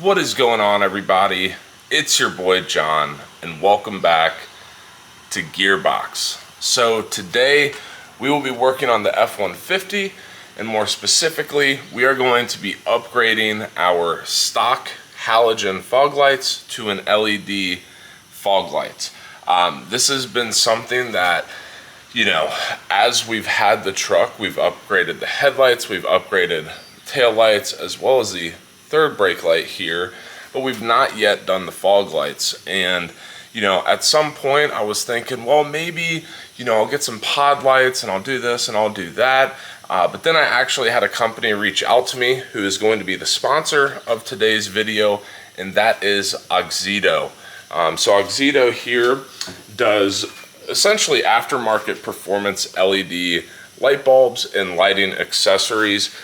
What is going on, everybody? It's your boy John, and welcome back to Gearbox. So today we will be working on the F-150, and more specifically, we are going to be upgrading our stock halogen fog lights to an LED fog light. This has been something that, as we've had the truck, we've upgraded the headlights, we've upgraded the tail lights, as well as the third brake light here, but we've not yet done the fog lights. And at some point I was thinking, well, maybe I'll get some pod lights and I'll do this and I'll do that, but then I actually had a company reach out to me who is going to be the sponsor of today's video, and that is Auxito. So Auxito here does essentially aftermarket performance LED light bulbs and lighting accessories.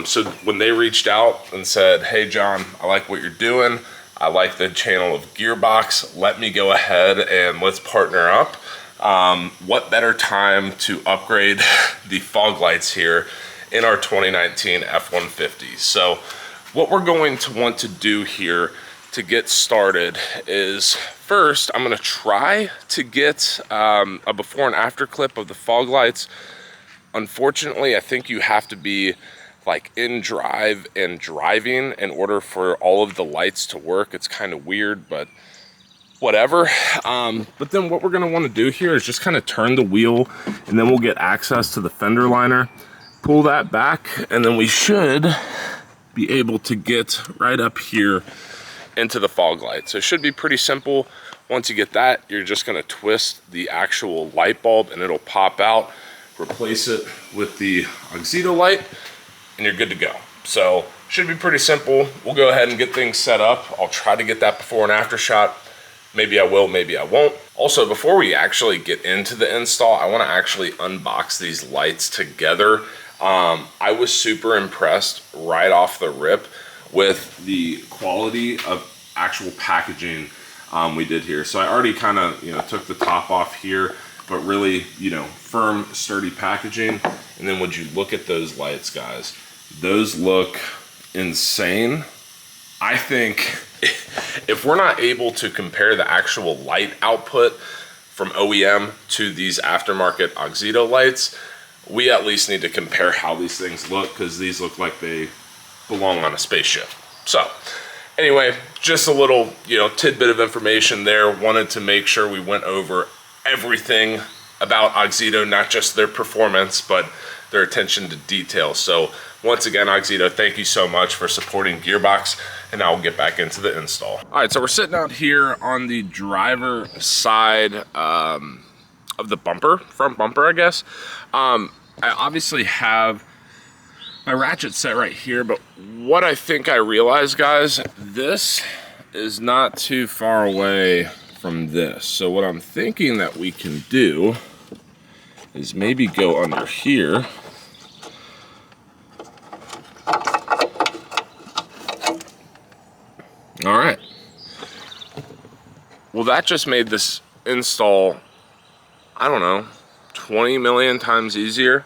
So when they reached out and said, hey John, I like what you're doing, I like the channel of Gearbox, let me go ahead and let's partner up. What better time to upgrade the fog lights here in our 2019 F-150. So what we're going to want to do here to get started is, first I'm going to try to get a before and after clip of the fog lights. Unfortunately, I think you have to be like in drive and driving in order for all of the lights to work. It's kind of weird, but whatever. But then what we're gonna want to do here is just kind of turn the wheel, and then we'll get access to the fender liner, pull that back, and then we should be able to get right up here into the fog light. So it should be pretty simple. Once you get that, you're just gonna twist the actual light bulb and it'll pop out, replace it with the Auxito light, and you're good to go. So should be pretty simple. We'll go ahead and get things set up. I'll try to get that before and after shot. Maybe I will, maybe I won't. Also, before we actually get into the install, I want to actually unbox these lights together. I was super impressed right off the rip with the quality of actual packaging we did here. So I already kind of took the top off here, but really firm, sturdy packaging. And then would you look at those lights, guys? Those look insane. I think if we're not able to compare the actual light output from OEM to these aftermarket Auxito lights, we at least need to compare how these things look, because these look like they belong on a spaceship. So anyway, just a little tidbit of information there. Wanted to make sure we went over everything about Auxito, not just their performance, but their attention to detail. So once again, Auxito, thank you so much for supporting Gearbox, and now we'll get back into the install. All right, so we're sitting out here on the driver side of the bumper, front bumper, I guess. I obviously have my ratchet set right here, but what I think I realized, guys, this is not too far away from this. So what I'm thinking that we can do is maybe go under here. All right. Well, that just made this install, I don't know, 20 million times easier.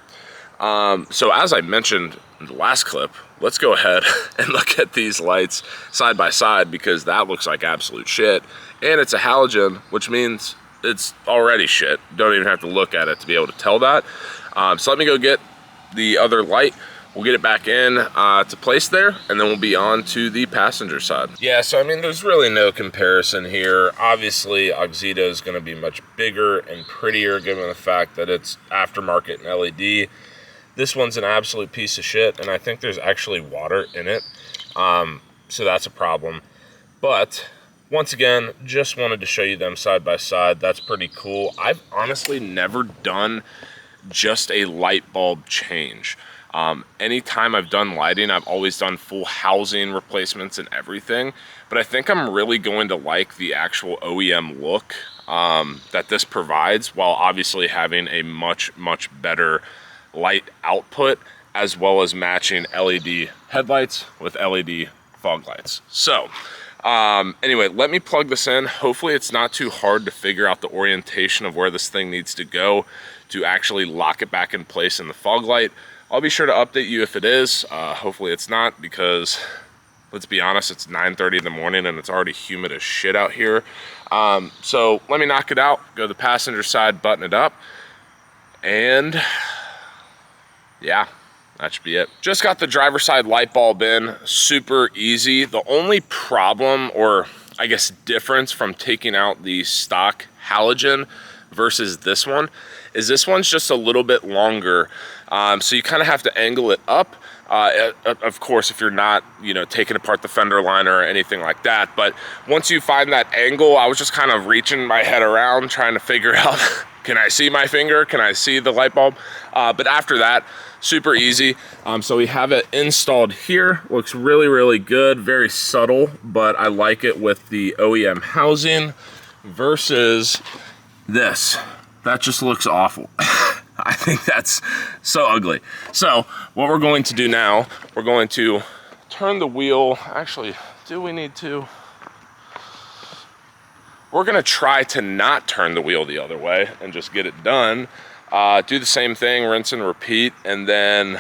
So as I mentioned in the last clip, let's go ahead and look at these lights side by side, because that looks like absolute shit. And it's a halogen, which means it's already shit. Don't even have to look at it to be able to tell that. So let me go get the other light. We'll get it back in to place there, and then we'll be on to the passenger side. Yeah, so I mean, there's really no comparison here. Obviously, Auxito is going to be much bigger and prettier, given the fact that it's aftermarket and LED. This one's an absolute piece of shit, and I think there's actually water in it. So that's a problem. But once again, just wanted to show you them side by side. That's pretty cool. I've honestly never done just a light bulb change. Anytime I've done lighting, I've always done full housing replacements and everything. But I think I'm really going to like the actual OEM look that this provides, while obviously having a much, much better light output, as well as matching LED headlights with LED fog lights. So anyway, let me plug this in. Hopefully it's not too hard to figure out the orientation of where this thing needs to go to actually lock it back in place in the fog light. I'll be sure to update you if it is. Hopefully it's not, because let's be honest, it's 9:30 in the morning and it's already humid as shit out here. So let me knock it out, go to the passenger side, button it up, and yeah, that should be it. Just got the driver's side light bulb in, super easy. The only problem, or I guess difference from taking out the stock halogen versus this one, is this one's just a little bit longer. So you kind of have to angle it up. Of course, if you're not, you know, taking apart the fender liner or anything like that. But once you find that angle, I was just kind of reaching my head around trying to figure out, can I see my finger? Can I see the light bulb? But after that, super easy. So we have it installed here. Looks really, really good. Very subtle, but I like it with the OEM housing versus this. That just looks awful. I think that's so ugly. So what we're going to do now, we're going to turn the wheel. Actually, do we need to? We're gonna try to not turn the wheel the other way and just get it done. Do the same thing, rinse and repeat, and then,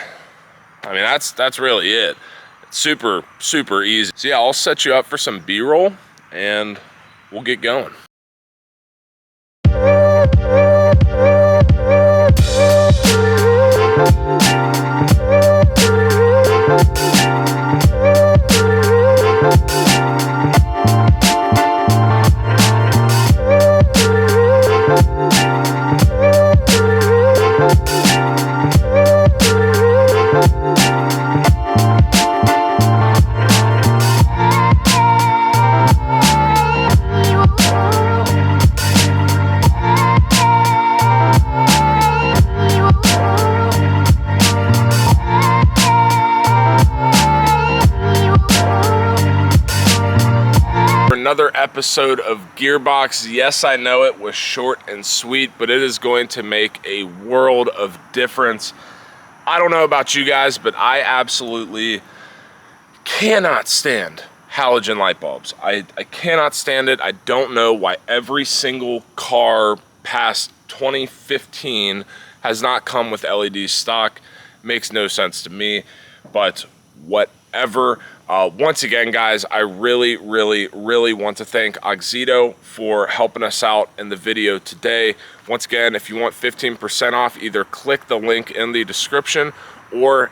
I mean, that's really it. It's super, super easy. So yeah, I'll set you up for some B-roll and we'll get going. Another episode of Gearbox. Yes, I know it was short and sweet, but it is going to make a world of difference. I don't know about you guys, but I absolutely cannot stand halogen light bulbs. I cannot stand it. I don't know why every single car past 2015 has not come with LED stock. Makes no sense to me, but whatever. Once again, guys, I really, really, really want to thank Auxito for helping us out in the video today. Once again, if you want 15% off, either click the link in the description or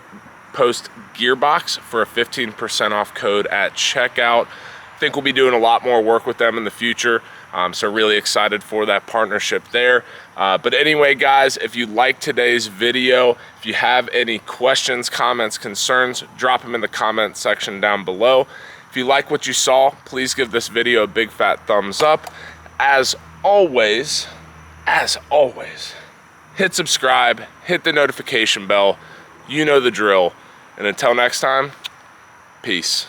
post Gearbox for a 15% off code at checkout. I think we'll be doing a lot more work with them in the future. So really excited for that partnership there. But anyway, guys, if you like today's video, if you have any questions, comments, concerns, drop them in the comment section down below. If you like what you saw, please give this video a big fat thumbs up. As always, hit subscribe, hit the notification bell. You know the drill. And until next time, peace.